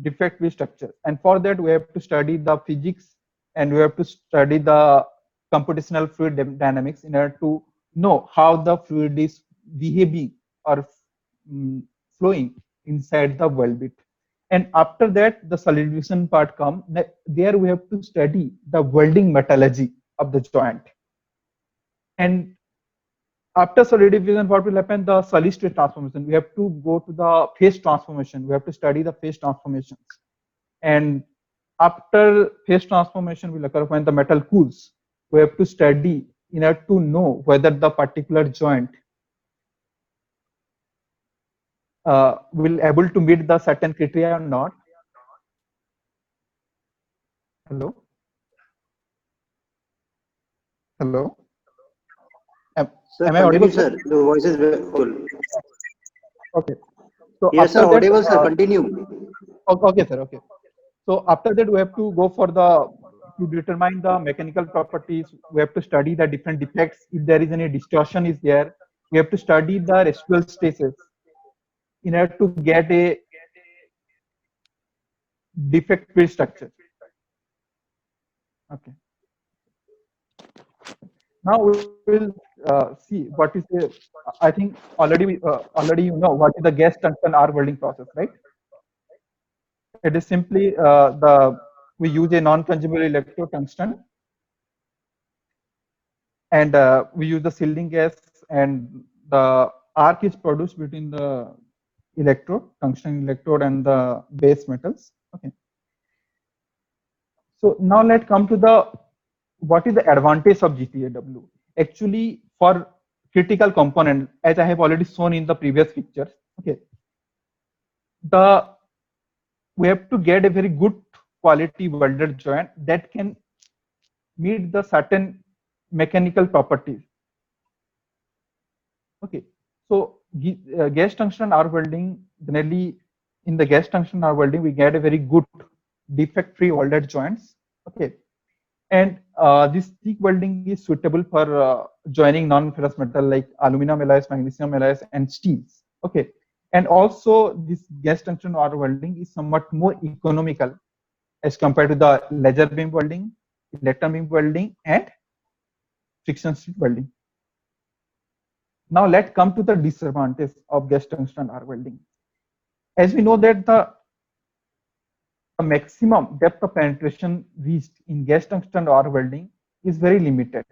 defect-free structure. And for that, we have to study the physics and we have to study the computational fluid dynamics in order to know how the fluid is behaving or flowing inside the well bit. And after that, the solidification part comes. There we have to study the welding metallurgy of the joint. And after solidification, what will happen? The solid state transformation. We have to go to the phase transformation. We have to study the phase transformations. And after phase transformation will occur when the metal cools. We have to study in order to know whether the particular joint will able to meet the certain criteria or not. Hello? Hello? Sir, am I audible, continue, sir. Your voice is very audible. Okay. So Yes, sir, after that, audible, sir. Continue. Okay, sir. Okay. So after that, we have to go for to determine the mechanical properties. We have to study the different defects. If there is any distortion is there, we have to study the residual stresses in order to get a defect-free structure. Okay. Now we will see what is the. I think already you know what is the gas tungsten R welding process, right? It is simply we use a non-fungible electrotungsten, and we use the shielding gas, and the arc is produced between the tungsten electrode and the base metals. Okay. So now let's come to what is the advantage of GTAW. Actually, for critical component, as I have already shown in the previous pictures, okay, we have to get a very good quality welded joint that can meet the certain mechanical properties. Okay, so gas tungsten R welding, generally in the gas tungsten R welding, we get a very good defect-free welded joints. Okay, and this TIG welding is suitable for joining non-ferrous metal like aluminum alloys, magnesium alloys, and steels. Okay, and also this gas tungsten R welding is somewhat more economical as compared to the laser beam welding, electron beam welding, and friction stir welding. Now let's come to the disadvantage of gas tungsten R welding. As we know that the maximum depth of penetration reached in gas tungsten R welding is very limited.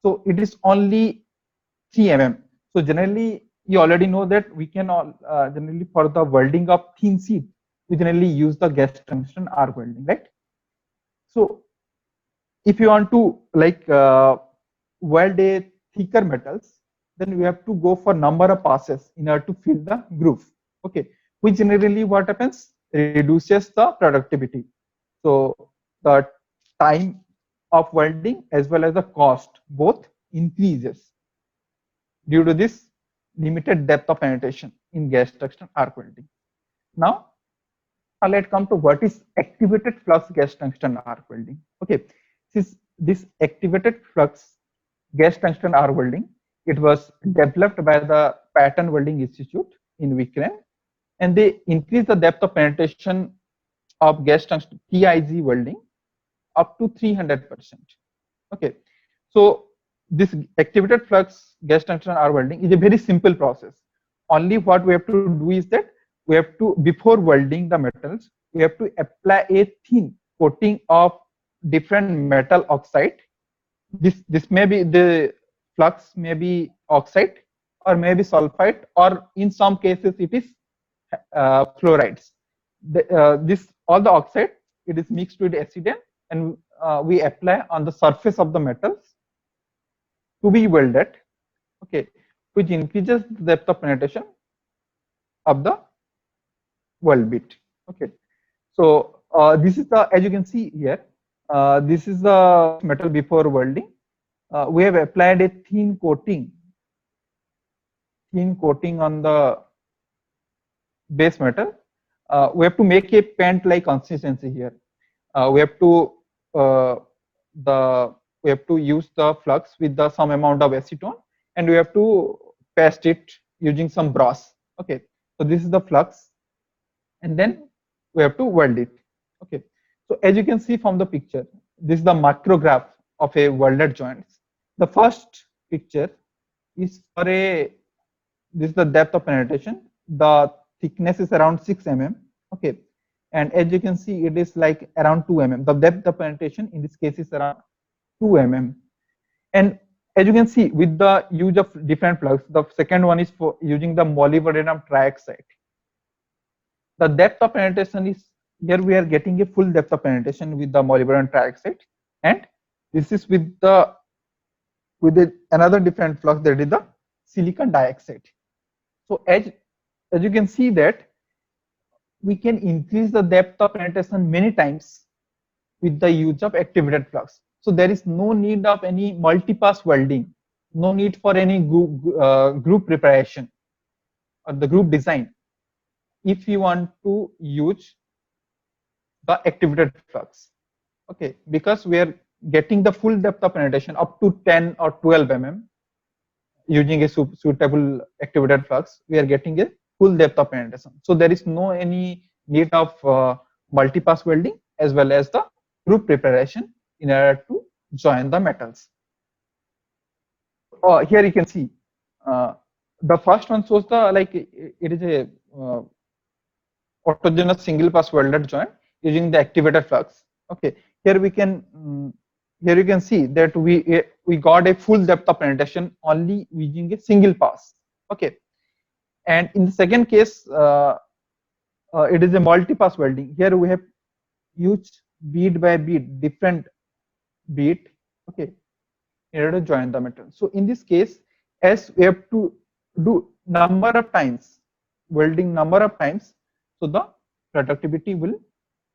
So it is only 3 mm. So generally, you already know that we can generally for the welding of thin sheet, we generally use the gas tungsten R welding, right? So if you want to weld a thicker metals, then we have to go for number of passes in order to fill the groove. Okay, which generally what happens reduces the productivity. So the time of welding as well as the cost both increases due to this limited depth of penetration in gas tungsten arc welding. Now let's come to what is activated flux gas tungsten arc welding. Okay, this activated flux gas tungsten arc welding, it was developed by the Pattern Welding Institute in Ukraine, and they increase the depth of penetration of gas tungsten TIG welding up to 300%. Okay, so this activated flux gas tungsten R welding is a very simple process. Only what we have to do is that we have to, before welding the metals, we have to apply a thin coating of different metal oxide. This may be the flux, may be oxide, or maybe sulfide, or in some cases it is fluorides. All the oxide, it is mixed with acid, and we apply on the surface of the metals to be welded. Okay, which increases the depth of penetration of the weld bit. Okay, so this is the, as you can see here, this is the metal before welding. We have applied a thin coating on the base metal. We have to make a paint-like consistency here. We have to use the flux with some amount of acetone, and we have to paste it using some brass. Okay, so this is the flux, and then we have to weld it. Okay, so as you can see from the picture, this is the macro graph of a welded joints. The first picture is for a, this is the depth of penetration. The thickness is around 6 mm. Okay, and as you can see, it is like around 2 mm. The depth of penetration in this case is around 2 mm. And as you can see, with the use of different plugs, the second one is for using the molybdenum trioxide. The depth of penetration is, here we are getting a full depth of penetration with the molybdenum trioxide, and this is with another different flux, that is the silicon dioxide. So as you can see that we can increase the depth of penetration many times with the use of activated flux. So there is no need of any multi-pass welding, no need for any group preparation or the group design if you want to use the activated flux. Okay, because we are getting the full depth of penetration up to 10 or 12 mm using a suitable activated flux, we are getting a full depth of penetration. So there is no any need of multi-pass welding as well as the group preparation in order to join the metals. Here you can see the first one shows the, like, it is a autogenous single pass welded joint using the activated flux. Okay, here we can here you can see that we got a full depth of penetration only using a single pass. Okay, and in the second case, it is a multi-pass welding. Here we have used bead by bead, different bead. Okay, in order to join the metal. So in this case, as we have to do number of times, welding number of times, so the productivity will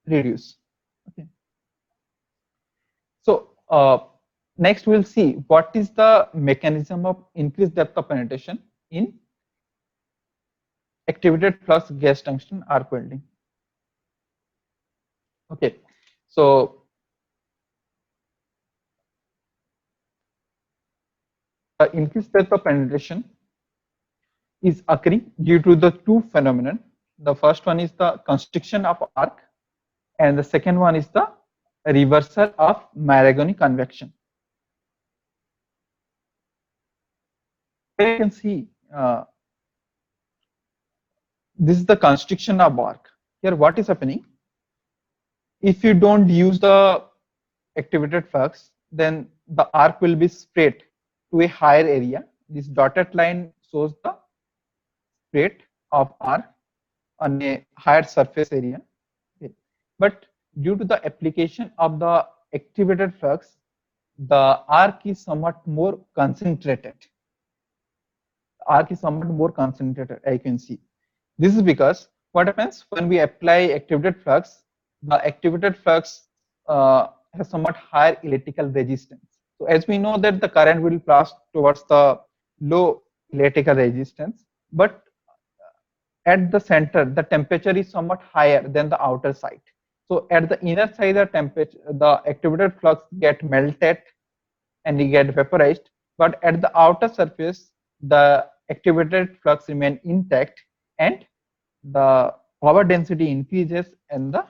reduce. Okay. So next we'll see what is the mechanism of increased depth of penetration in activated flux gas tungsten arc welding. Okay, so the increased depth of penetration is occurring due to the two phenomena. The first one is the constriction of arc, and the second one is the reversal of Maragoni convection. Here you can see this is the constriction of arc. Here what is happening? If you don't use the activated flux, then the arc will be spread to a higher area. This dotted line shows the spread of arc on a higher surface area. Okay. But due to the application of the activated flux, the arc is somewhat more concentrated. Arc is somewhat more concentrated, I can see. This is because what happens when we apply activated flux, the activated flux has somewhat higher electrical resistance. So as we know that the current will pass towards the low electrical resistance, but at the center, the temperature is somewhat higher than the outer side. So at the inner side, the temperature, the activated flux get melted and it get vaporized. But at the outer surface, the activated flux remain intact and the power density increases and the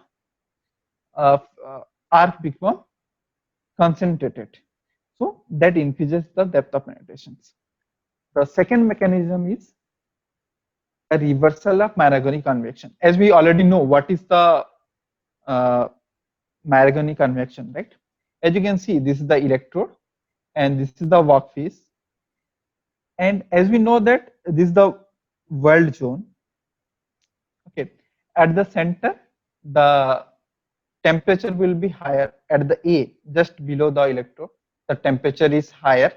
arc become concentrated. So that increases the depth of penetrations. The second mechanism is a reversal of Maragoni convection. As we already know, what is the Maragoni convection, right? As you can see, this is the electrode and this is the workpiece. And as we know that this is the weld zone. Okay, at the center, the temperature will be higher at the A, just below the electrode. The temperature is higher,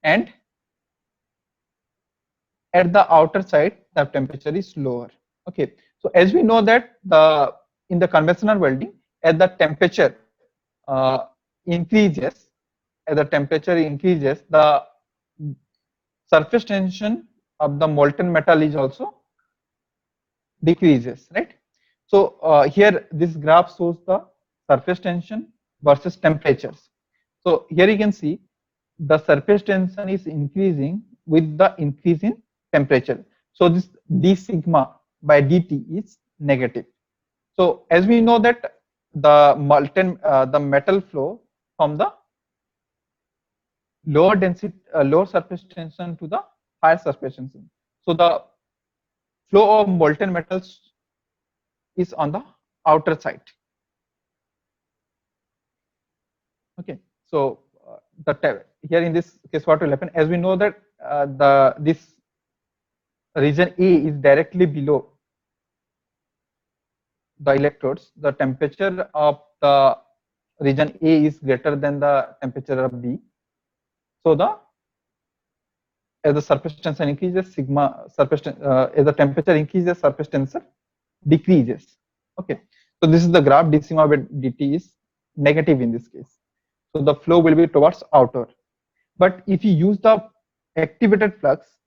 and at the outer side, the temperature is lower. Okay, so as we know that in the conventional welding, as the temperature increases, the surface tension of the molten metal is also decreases, right? So here this graph shows the surface tension versus temperatures. So here you can see the surface tension is increasing with the increase in temperature. So this d sigma by dt is negative. So as we know that the metal flow from the lower density, lower surface tension to the higher surface tension. So the flow of molten metals is on the outer side. Okay, so here in this case, what will happen? As we know that this region A is directly below the electrodes. The temperature of the region A is greater than the temperature of B. So as the surface tension increases, as the temperature increases, surface tension decreases. Okay, so this is the graph. d sigma by dt is negative in this case. So the flow will be towards outer. But if you use the activated flux,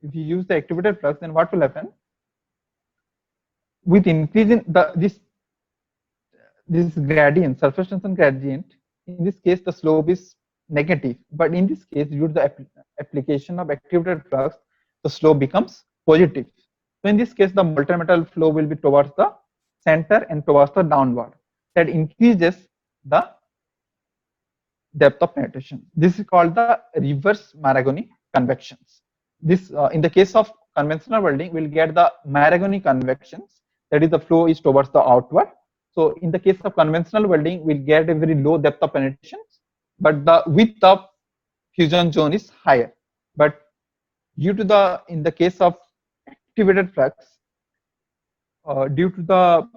then what will happen? With increasing this gradient, surface tension gradient, in this case the slope is negative. But in this case, due to the application of activated flux, the slope becomes positive. So in this case, the molten metal flow will be towards the center and towards the downward. That increases the depth of penetration. This is called the reverse Maragoni convections. This in the case of conventional welding, we'll get the Maragoni convections. That is, the flow is towards the outward. So in the case of conventional welding, we'll get a very low depth of penetration, but the width of fusion zone is higher. But due to in the case of activated flux, due to the